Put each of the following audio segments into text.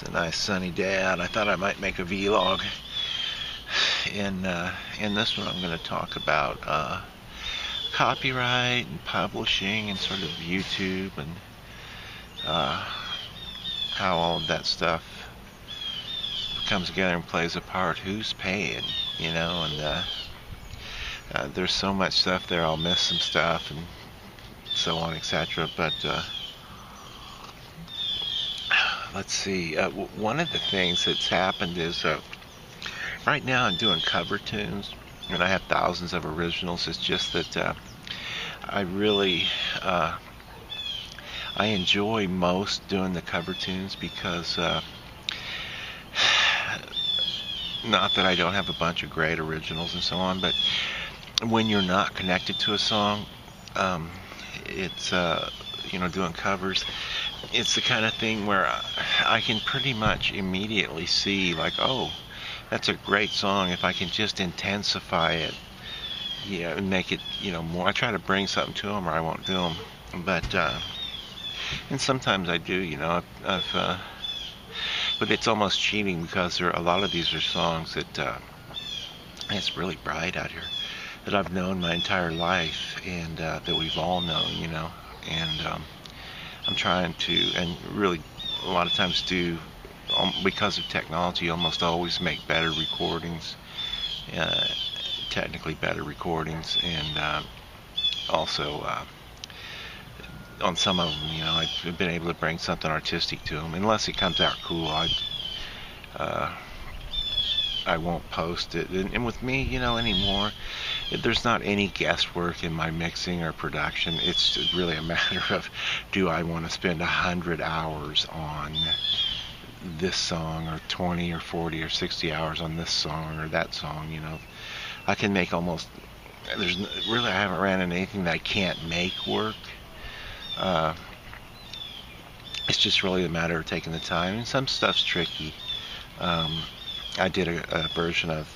It's a nice sunny day out. I thought I might make a vlog. In this one, I'm going to talk about copyright and publishing and sort of YouTube and how all of that stuff comes together and plays a part. Who's paying, and there's so much stuff there. I'll miss some stuff and so on, etc. But let's see. One of the things that's happened is right now I'm doing cover tunes, and I have thousands of originals. It's just that I really I enjoy most doing the cover tunes because not that I don't have a bunch of great originals and so on, but when you're not connected to a song, it's doing covers, it's the kind of thing where I can pretty much immediately see, like, oh, that's a great song. If I can just intensify it, and make it, more. I try to bring something to them, or I won't do them. But and sometimes I do, but it's almost cheating because a lot of these are songs that it's really bright out here, that I've known my entire life, and that we've all known, and I'm trying to, and really a lot of times do, because of technology, almost always make better recordings, technically better recordings, and also on some of them, I've been able to bring something artistic to them. Unless it comes out cool, I won't post it. And with me, anymore, there's not any guesswork in my mixing or production. It's really a matter of, do I want to spend 100 hours on this song, or 20 or 40 or 60 hours on this song or that song? I can make almost, I haven't ran into anything that I can't make work. It's just really a matter of taking the time, and some stuff's tricky. I did a version of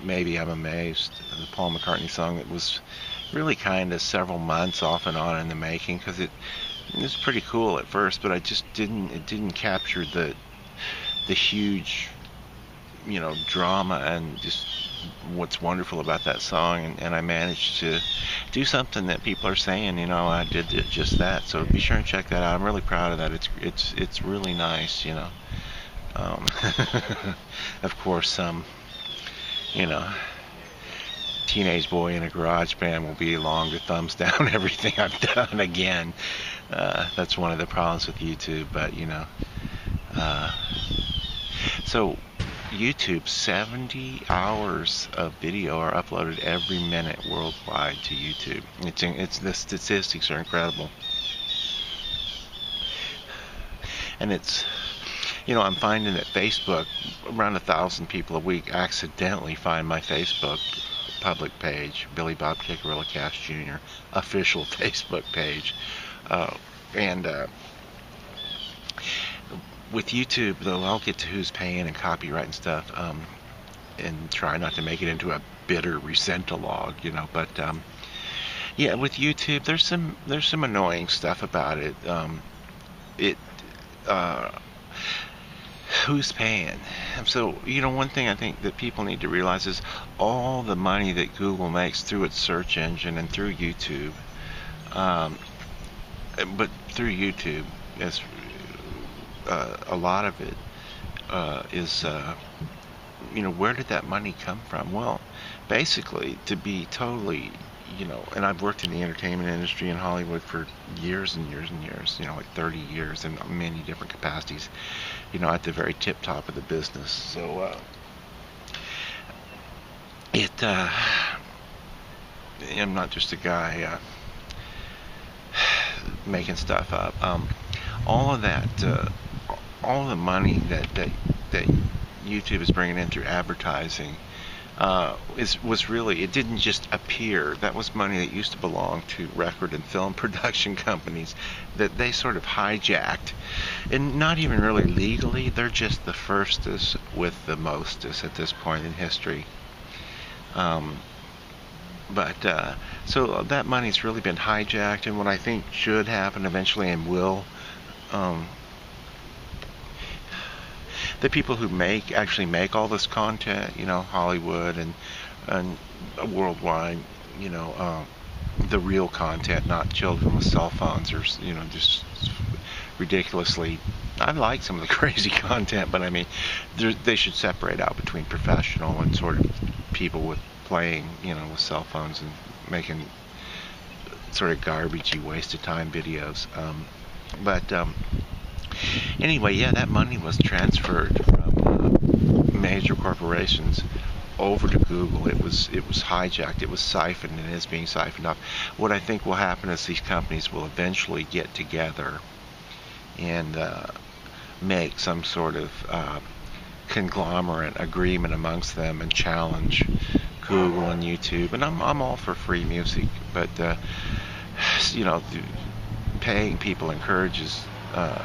Maybe I'm Amazed, the Paul McCartney song, that was really kind of several months off and on in the making, because it was pretty cool at first, but it didn't capture the huge, drama and just what's wonderful about that song, and I managed to do something that people are saying, I did just that. So be sure and check that out. I'm really proud of that. It's really nice, of course, some teenage boy in a garage band will be along to thumbs down everything I've done again. That's one of the problems with YouTube, but so YouTube, 70 hours of video are uploaded every minute worldwide to YouTube. It's the statistics are incredible, and it's, I'm finding that Facebook, around 1,000 people a week accidentally find my Facebook public page, Billy Bob Kickarilla Cash Jr. official Facebook page, and with YouTube, though, I'll get to who's paying and copyright and stuff, and try not to make it into a bitter resent-a-log, but yeah, with YouTube, there's some annoying stuff about it. Who's paying? So, one thing I think that people need to realize is all the money that Google makes through its search engine and through YouTube, but through YouTube, is a lot of it is, where did that money come from? Well, basically, to be totally, and I've worked in the entertainment industry in Hollywood for years and years and years, like 30 years in many different capacities, at the very tip top of the business. So I'm not just a guy making stuff up. All of that, all the money that YouTube is bringing in through advertising was really, it didn't just appear. That was money that used to belong to record and film production companies that they sort of hijacked, and not even really legally. They're just the firstest with the mostest at this point in history. But so that money's really been hijacked, and what I think should happen eventually, and will, the people who actually make all this content, Hollywood and worldwide, you know, the real content, not children with cell phones or just ridiculously. I like some of the crazy content, but I mean, they should separate out between professional and sort of people with playing, with cell phones and making sort of garbagey, waste of time videos. But anyway, yeah, that money was transferred from major corporations over to Google. It was hijacked. It was siphoned, and is being siphoned off. What I think will happen is these companies will eventually get together and make some sort of conglomerate agreement amongst them and challenge Google and YouTube. And I'm all for free music, but paying people encourages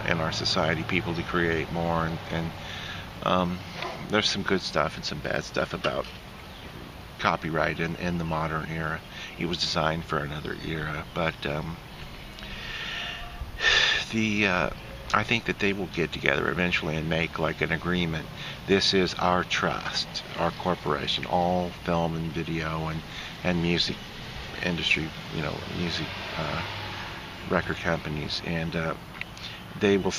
in our society people to create more, and there's some good stuff and some bad stuff about copyright in the modern era. It was designed for another era, but I think that they will get together eventually and make like an agreement. This is our trust, our corporation, all film and video and music industry, music record companies, and they will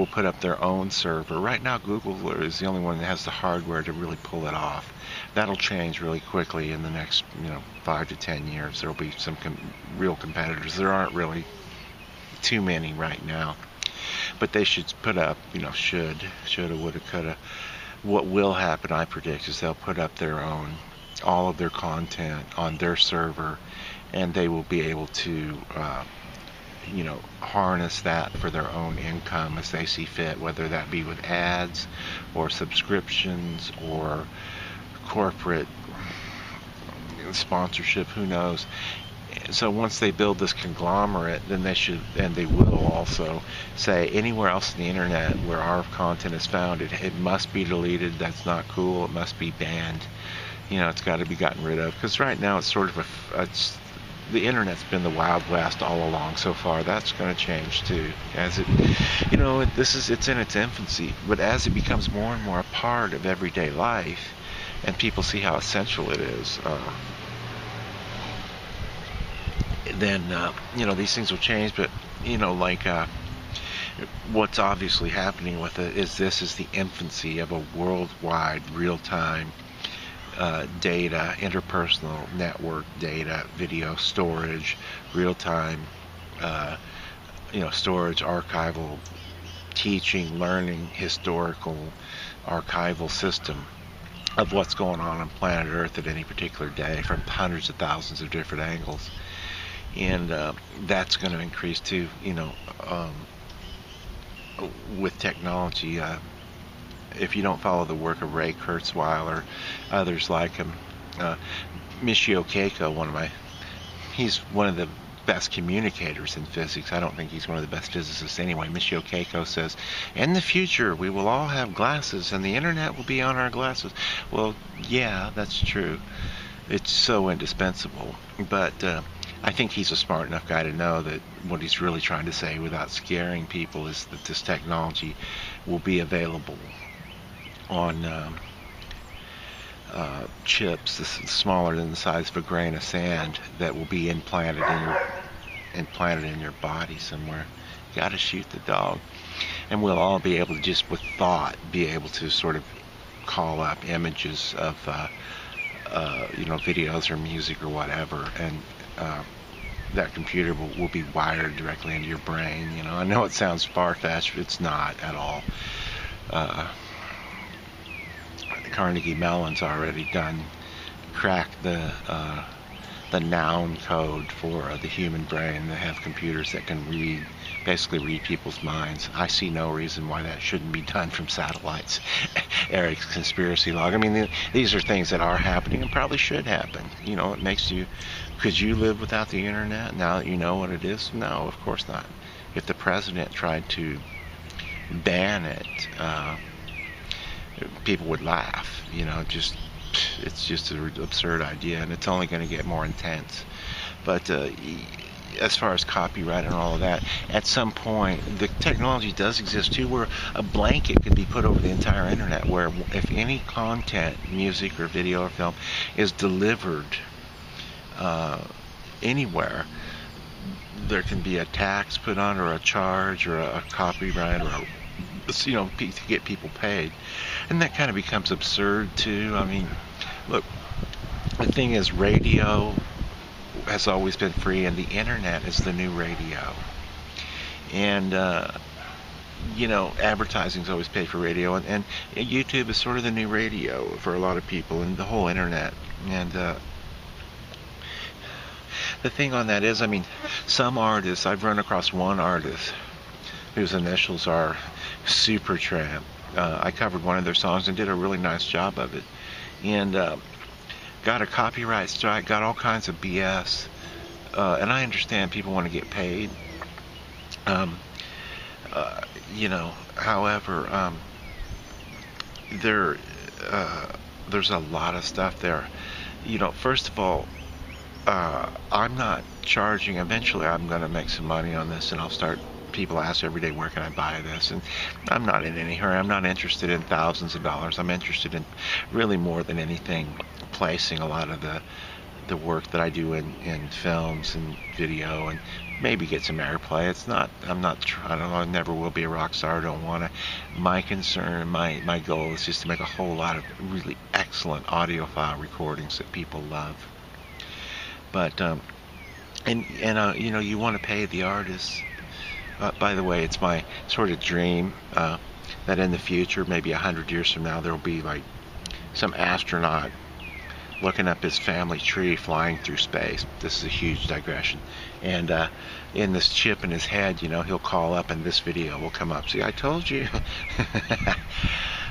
put up their own server. Right now, Google is the only one that has the hardware to really pull it off. That'll change really quickly in the next 5 to 10 years. There'll be some real competitors. There aren't really too many right now, but they should put up, shoulda, woulda, coulda. What will happen, I predict, is they'll put up all of their content on their server, and they will be able to harness that for their own income as they see fit, whether that be with ads or subscriptions or corporate sponsorship, who knows. So once they build this conglomerate, then they will also say anywhere else on the internet where our content is found, it must be deleted. That's not cool. It must be banned. It's got to be gotten rid of, because right now it's sort of the internet's been the Wild West all along. So far, that's going to change too. As it's in its infancy, but as it becomes more and more a part of everyday life, and people see how essential it is, then these things will change. But what's obviously happening with it is this is the infancy of a worldwide real-time data, interpersonal network data, video storage, real-time, storage, archival, teaching, learning, historical, archival system of what's going on planet Earth at any particular day from hundreds of thousands of different angles. And that's going to increase too, with technology. If you don't follow the work of Ray Kurzweil or others like him, Michio Kaku, he's one of the best communicators in physics. I don't think he's one of the best physicists anyway. Michio Kaku says, in the future we will all have glasses and the internet will be on our glasses. Well, yeah, that's true. It's so indispensable. But I think he's a smart enough guy to know that what he's really trying to say without scaring people is that this technology will be available on chips smaller than the size of a grain of sand that will be implanted in your body somewhere. You got to shoot the dog, and we'll all be able to just with thought be able to sort of call up images of videos or music or whatever, and that computer will be wired directly into your brain. I know it sounds far-fetched, but it's not at all. Carnegie Mellon's already cracked the noun code for the human brain. They have computers that can basically read people's minds. I see no reason why that shouldn't be done from satellites. Eric's conspiracy log. I mean, these are things that are happening and probably should happen. It makes you. Could you live without the internet now that you know what it is? No, of course not. If the president tried to ban it, people would laugh. It's just an absurd idea, and it's only going to get more intense. But as far as copyright and all of that, at some point the technology does exist too, where a blanket could be put over the entire internet, where if any content, music or video or film, is delivered anywhere, there can be a tax put on, or a charge, or a copyright, or to get people paid, and that kind of becomes absurd too. I mean, look, the thing is, radio has always been free, and the internet is the new radio. And advertising's always paid for radio, and YouTube is sort of the new radio for a lot of people, and the whole internet. And the thing on that is, I mean, some artists, I've run across one artist whose initials are Supertramp. I covered one of their songs and did a really nice job of it, and got a copyright strike, got all kinds of BS, and I understand people want to get paid. However, there's a lot of stuff there. First of all, I'm not charging. Eventually, I'm going to make some money on this, and I'll start. People ask every day, where can I buy this? And I'm not in any hurry. I'm not interested in thousands of dollars. I'm interested in, really more than anything, placing a lot of the work that I do in films and video, and maybe get some airplay. I don't know, I never will be a rock star. I don't want to. My concern, my goal is just to make a whole lot of really excellent audiophile recordings that people love. But you want to pay the artists. By the way, it's my sort of dream that in the future, maybe 100 years from now, there will be like some astronaut looking up his family tree flying through space. This is a huge digression. And in this chip in his head, he'll call up and this video will come up. See, I told you.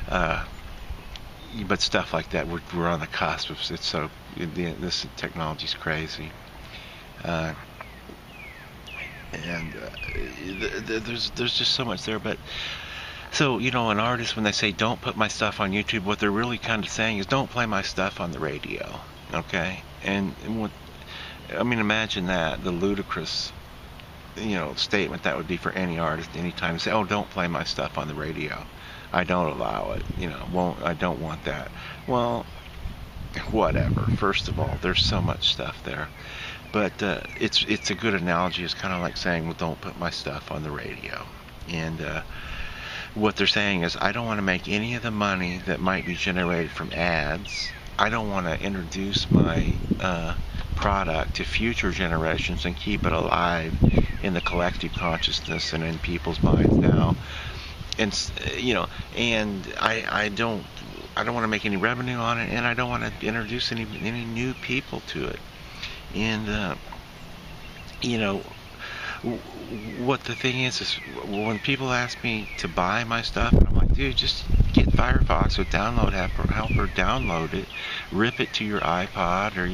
But stuff like that, we're on the cusp of it. So this technology's crazy. There's just so much there. But so an artist, when they say don't put my stuff on YouTube, what they're really kind of saying is don't play my stuff on the radio. Okay? And imagine that, the ludicrous statement that would be for any artist anytime to say, oh, don't play my stuff on the radio, I don't allow it, I don't want that. Well, whatever. First of all, there's so much stuff there. But it's a good analogy. It's kind of like saying, well, don't put my stuff on the radio. And what they're saying is, I don't want to make any of the money that might be generated from ads. I don't want to introduce my product to future generations and keep it alive in the collective consciousness and in people's minds now. And and I don't want to make any revenue on it, and I don't want to introduce any new people to it. And what the thing is when people ask me to buy my stuff, I'm like, dude, just get Firefox with download helper, download it, rip it to your iPod, or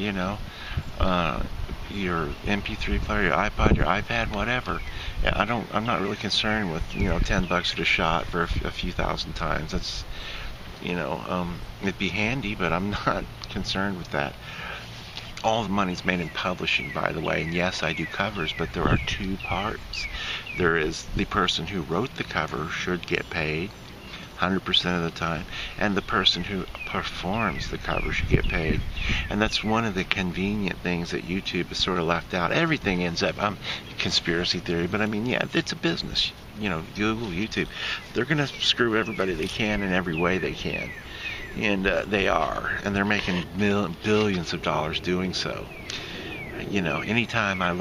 your MP3 player, your iPod, your iPad, whatever. I'm not really concerned with $10 at a shot for a few thousand times. That's it'd be handy, but I'm not concerned with that. All the money's made in publishing, by the way, and yes, I do covers, but there are two parts. There is the person who wrote the cover should get paid 100% of the time, and the person who performs the cover should get paid. And that's one of the convenient things that YouTube has sort of left out. Everything ends up, conspiracy theory, but I mean, yeah, it's a business. Google, YouTube, they're going to screw everybody they can in every way they can. And they are, and they're making billions of dollars doing so. Anytime I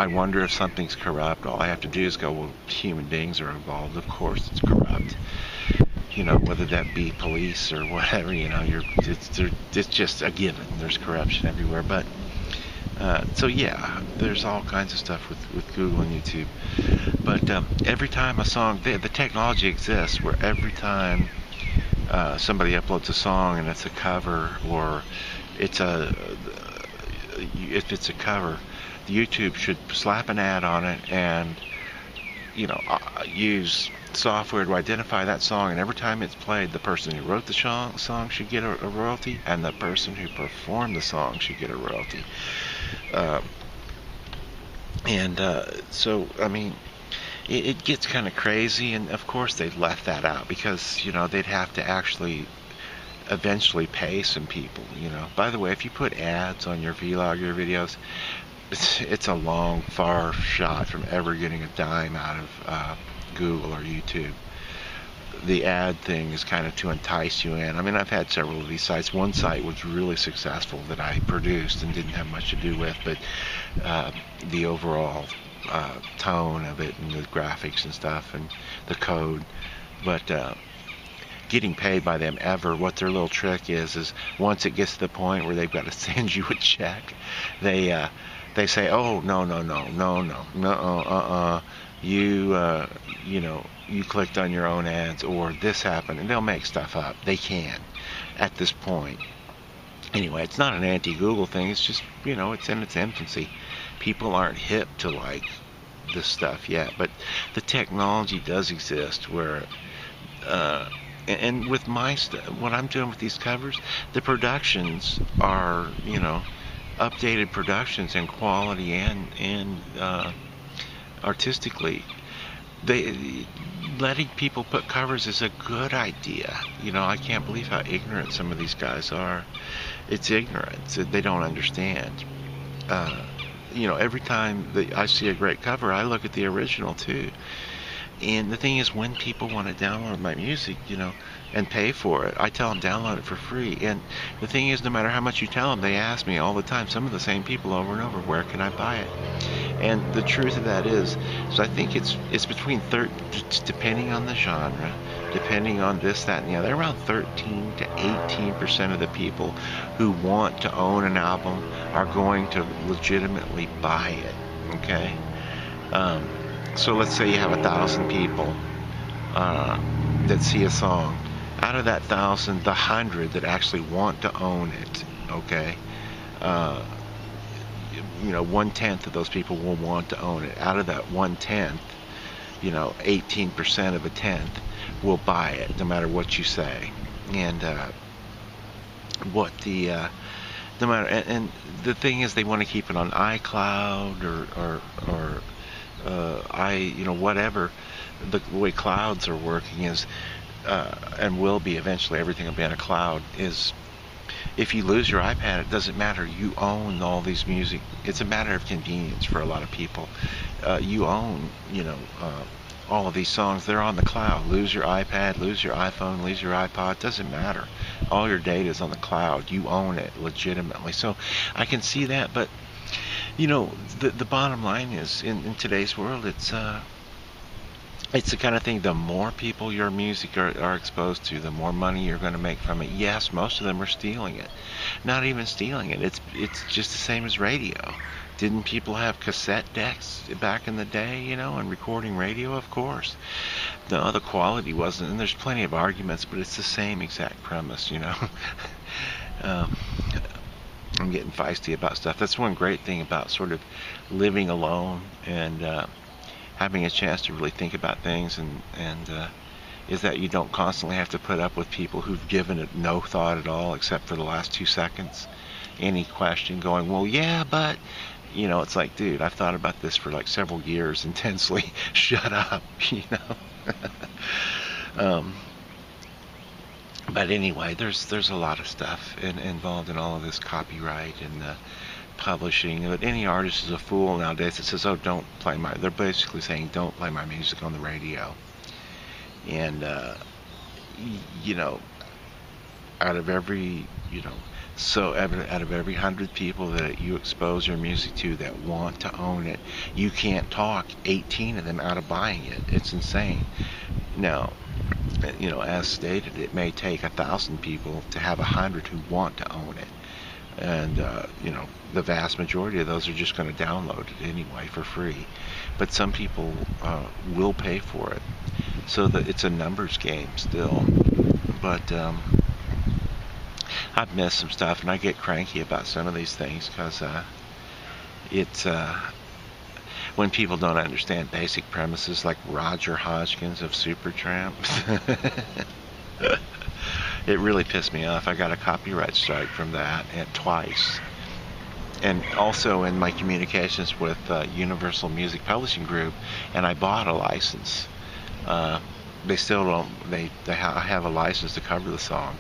wonder if something's corrupt, all I have to do is go, well, human beings are involved. Of course it's corrupt. Whether that be police or whatever, it's just a given. There's corruption everywhere. But so yeah, there's all kinds of stuff with Google and YouTube. But every time a song, the technology exists where every time somebody uploads a song and it's a cover, or if it's a cover, YouTube should slap an ad on it and use software to identify that song, and every time it's played, the person who wrote the song should get a royalty, and the person who performed the song should get a royalty. And so, I mean, it gets kind of crazy, and of course they've left that out because, they'd have to actually eventually pay some people. By the way, if you put ads on your vlogger videos, it's a long, far shot from ever getting a dime out of Google or YouTube. The ad thing is kind of to entice you in. I mean, I've had several of these sites. One site was really successful that I produced and didn't have much to do with, but the overall tone of it and the graphics and stuff and the code. But getting paid by them ever, what their little trick is once it gets to the point where they've got to send you a check, they say, oh, no, you clicked on your own ads, or this happened, and they'll make stuff up. They can at this point. Anyway, it's not an anti-Google thing. It's just, it's in its infancy. People aren't hip to like this stuff yet, but the technology does exist where and with my stuff, what I'm doing with these covers, the productions are, updated productions in quality and artistically. Letting people put covers is a good idea. I can't believe how ignorant some of these guys are. It's ignorance. They don't understand. Every time that I see a great cover, I look at the original too. And the thing is, when people want to download my music, and pay for it, I tell them download it for free. And the thing is, no matter how much you tell them, they ask me all the time, some of the same people over and over, where can I buy it? And the truth of that is I think it's between depending on the genre, depending on this, that, and the other, around 13 to 18% of the people who want to own an album are going to legitimately buy it. Okay. So let's say you have 1,000 people that see a song. Out of that 1,000, the 100 that actually want to own it, okay, 1/10 of those people will want to own it. Out of that 1/10, 18% of a tenth will buy it, no matter what you say. And no matter, and the thing is, they want to keep it on iCloud or whatever. The way clouds are working is, and will be eventually, everything will be on a cloud, is if you lose your iPad, it doesn't matter. You own all these music. It's a matter of convenience for a lot of people. You own, all of these songs. They're on the cloud. Lose your iPad, lose your iPhone, lose your iPod, doesn't matter. All your data is on the cloud. You own it legitimately. So I can see that, but the bottom line is, in today's world, it's the kind of thing, the more people your music are exposed to, the more money you're going to make from it. Yes, most of them are stealing it. Not even stealing it. It's just the same as radio. Didn't people have cassette decks back in the day, and recording radio? Of course. No, the quality wasn't, and there's plenty of arguments, but it's the same exact premise, I'm getting feisty about stuff. That's one great thing about sort of living alone and having a chance to really think about things, and is that you don't constantly have to put up with people who've given it no thought at all except for the last 2 seconds. Any question going, well, yeah, but, it's like, dude, I've thought about this for like several years intensely. Shut up, But anyway, there's a lot of stuff involved in all of this copyright and publishing. But any artist is a fool nowadays that says, "Oh, don't play my." They're basically saying, "Don't play my music on the radio." And out of every out of every 100 people that you expose your music to that want to own it, you can't talk 18 of them out of buying it. It's insane. Now, as stated, it may take 1,000 people to have 100 who want to own it. And, the vast majority of those are just going to download it anyway for free. But some people will pay for it. So that it's a numbers game still. But I've missed some stuff, and I get cranky about some of these things because it's... when people don't understand basic premises, like Roger Hodgkins of Supertramp. It really pissed me off. I got a copyright strike from that twice. and also in my communications with Universal Music Publishing Group, and I bought a license. Uh, they still don't. I have a license to cover the song.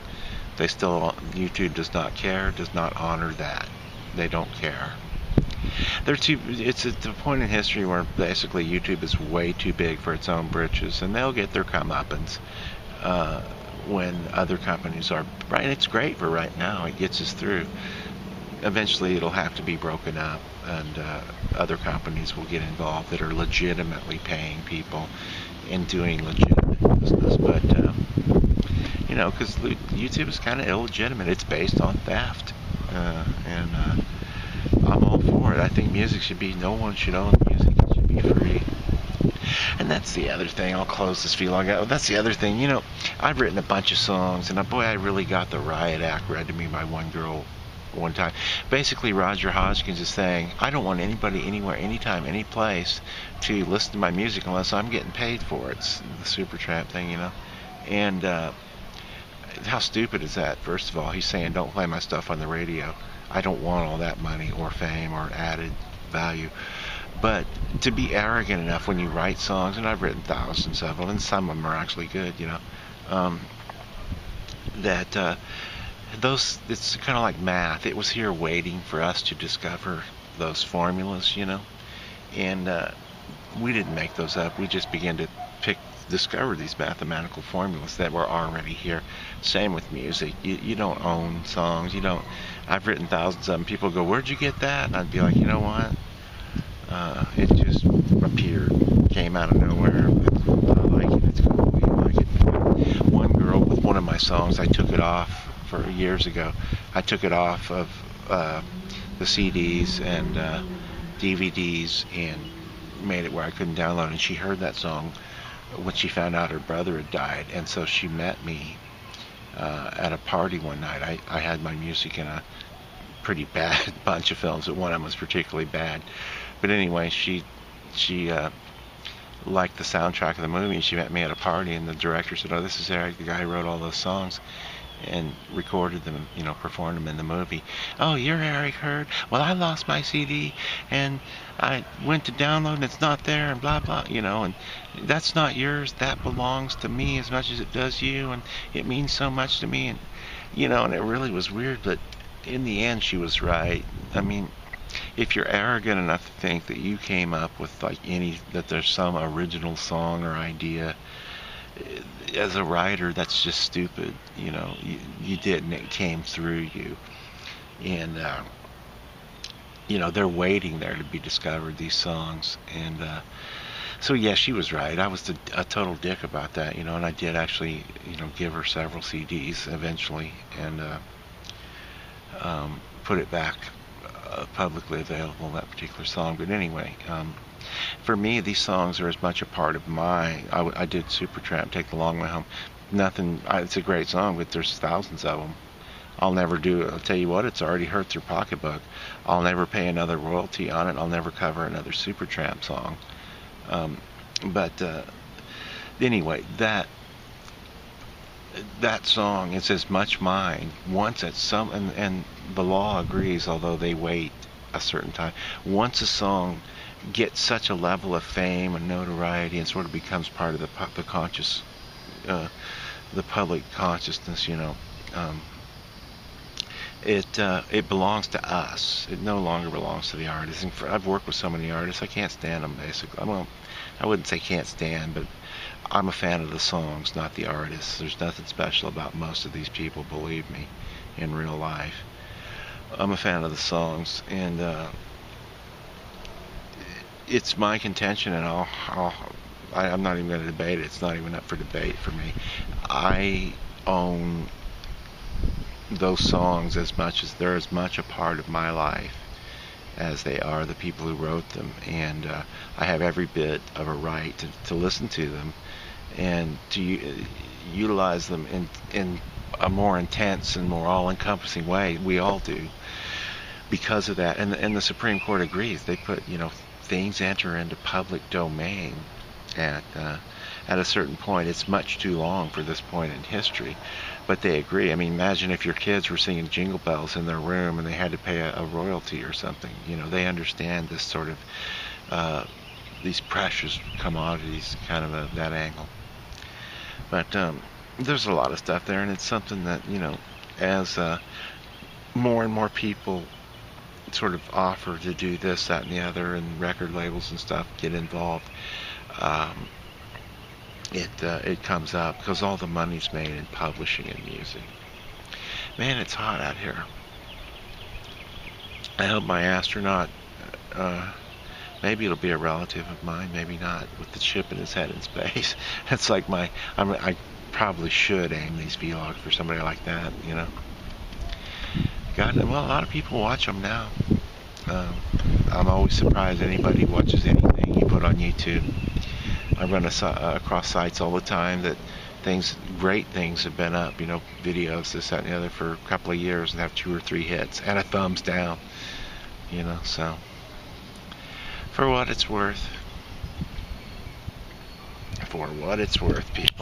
They still YouTube does not care, does not honor that. They don't care. They're too. It's at the point in history where basically YouTube is way too big for its own britches, and they'll get their comeuppance when other companies are. Right, it's great for right now. It gets us through. Eventually, it'll have to be broken up, and other companies will get involved that are legitimately paying people and doing legitimate business. But because YouTube is kind of illegitimate. It's based on theft, and I'm all for it. I think music should be. No one should own music. It should be free. And that's the other thing. I'll close this vlog out. That's the other thing. I've written a bunch of songs, and boy, I really got the riot act read to me by one girl one time. Basically, Roger Hodgkins is saying, I don't want anybody, anywhere, anytime, any place to listen to my music unless I'm getting paid for it. It's the Supertramp thing, And how stupid is that? First of all, he's saying, don't play my stuff on the radio. I don't want all that money or fame or added value. But to be arrogant enough when you write songs, and I've written thousands of them, and some of them are actually good, that it's kind of like math. It was here waiting for us to discover those formulas, and we didn't make those up. We just began to discover these mathematical formulas that were already here. Same with music. You don't own songs. I've written thousands of them. People go, where'd you get that? And I'd be like, you know what? It just appeared, came out of nowhere. I like it. It's cool. You like it. One girl with one of my songs, I took it off for years ago. I took it off of the CDs and DVDs and made it where I couldn't download. And she heard that song when she found out her brother had died, and so she met me at a party one night. I had my music in a pretty bad bunch of films, but one of them was particularly bad. But anyway, she liked the soundtrack of the movie, and she met me at a party, and the director said, oh, this is Eric, the guy who wrote all those songs and recorded them, performed them in the movie. Oh, you're Eric Hurd? Well, I lost my CD, and I went to download, and it's not there, and blah, blah, and that's not yours. That belongs to me as much as it does you, and it means so much to me, and, and it really was weird, but in the end, she was right. I mean, if you're arrogant enough to think that you came up with that there's some original song or idea, as a writer, that's just stupid. You didn't. It came through you, and they're waiting there to be discovered. These songs, and so yeah, she was right. I was a total dick about that, and I did actually, give her several CDs eventually, and put it back publicly available, that particular song. But anyway, for me, these songs are as much a part of I did Supertramp, Take the Long Way Home. It's a great song, but there's thousands of them. I'll never do it. I'll tell you what, it's already hurt their pocketbook. I'll never pay another royalty on it. I'll never cover another Supertramp song. But anyway, that song is as much mine. Once it's and the law agrees, although they wait a certain time. Once a song gets such a level of fame and notoriety and sort of becomes part of the conscious, the public consciousness, it belongs to us. It no longer belongs to the artist. And I've worked with so many artists, I can't stand them, basically. I wouldn't say can't stand, but I'm a fan of the songs, not the artists. There's nothing special about most of these people, believe me, in real life. I'm a fan of the songs, and it's my contention, and I'm not even going to debate it. It's not even up for debate for me. I own those songs as much as they're as much a part of my life as they are the people who wrote them, and I have every bit of a right to listen to them and to utilize them in a more intense and more all-encompassing way. We all do, because of that. And the Supreme Court agrees. They put, things enter into public domain at at a certain point it's much too long for this point in history. But they agree. I mean, imagine if your kids were singing Jingle Bells in their room and they had to pay a royalty or something. You know, they understand this sort of these precious commodities, kind of that angle. But there's a lot of stuff there, and it's something that, you know, as more and more people sort of offer to do this, that, and the other, and record labels and stuff get involved, um, it comes up because all the money's made in publishing and music. Man, it's hot out here. I hope my astronaut, maybe it'll be a relative of mine, maybe not, with the chip in his head in space. That's like I probably should aim these vlogs for somebody like that, you know. God, well, a lot of people watch them now. I'm always surprised anybody watches anything you put on YouTube. I run across sites all the time that great things have been up, you know, videos, this, that, and the other for a couple of years and have 2 or 3 hits and a thumbs down, you know, so for what it's worth, people.